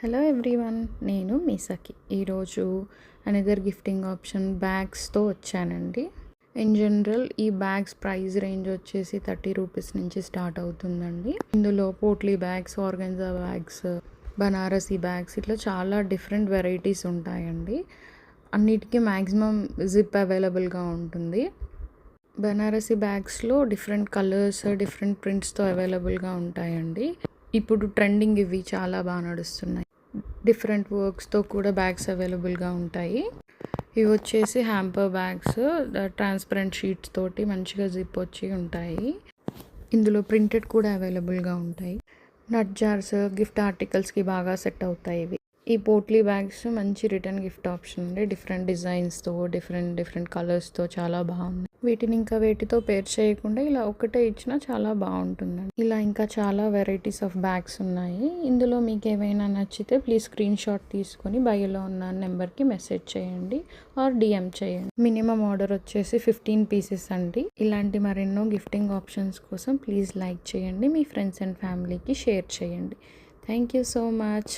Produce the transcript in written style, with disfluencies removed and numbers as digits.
Hello everyone, నేను మీసాకి. ఈరోజు another gifting option బ్యాగ్స్తో వచ్చానండి. ఇన్ జనరల్ ఈ బ్యాగ్స్ ప్రైస్ రేంజ్ వచ్చేసి 30 రూపీస్ నుంచి స్టార్ట్ అవుతుందండి. ఇందులో potli bags, organza bags, Banarasi bags ఇట్లా చాలా డిఫరెంట్ వెరైటీస్ ఉంటాయండి. అన్నిటికీ మ్యాక్సిమం జిప్ అవైలబుల్గా ఉంటుంది. బనారసీ బ్యాగ్స్లో డిఫరెంట్ కలర్స్, డిఫరెంట్ ప్రింట్స్తో అవైలబుల్గా ఉంటాయండి. ఇప్పుడు ట్రెండింగ్ ఇవి చాలా బాగా నడుస్తున్నాయి. డిఫరెంట్ వర్క్స్తో కూడా బ్యాగ్స్ అవైలబుల్గా ఉంటాయి. ఇవి వచ్చేసి హ్యాంపర్ బ్యాగ్స్, ట్రాన్స్పరెంట్ షీట్స్ తోటి మంచిగా జిప్ వచ్చి ఉంటాయి. ఇందులో ప్రింటెడ్ కూడా అవైలబుల్గా ఉంటాయి. నట్ జార్స్, గిఫ్ట్ ఆర్టికల్స్కి బాగా సెట్ అవుతాయి ఇవి. ఈ పోట్లీ బ్యాగ్స్ మంచి రిటర్న్ గిఫ్ట్ ఆప్షన్ అండి. డిఫరెంట్ డిజైన్స్తో, డిఫరెంట్ కలర్స్తో చాలా బాగున్నాయి. వీటిని ఇంకా వేటితో పేర్ చేయకుండా ఇలా ఒకటే ఇచ్చినా చాలా బాగుంటుందండి. ఇలా ఇంకా చాలా వెరైటీస్ ఆఫ్ బ్యాగ్స్ ఉన్నాయి. ఇందులో మీకు ఏవైనా నచ్చితే ప్లీజ్ స్క్రీన్ షాట్ తీసుకొని బయోలో ఉన్న నెంబర్కి మెసేజ్ చేయండి ఆర్ డిఎం చేయండి. మినిమం ఆర్డర్ వచ్చేసి 15 పీసెస్ అండి. ఇలాంటి మరెన్నో గిఫ్టింగ్ ఆప్షన్స్ కోసం ప్లీజ్ లైక్ చేయండి, మీ ఫ్రెండ్స్ అండ్ ఫ్యామిలీకి షేర్ చేయండి. Thank you so much.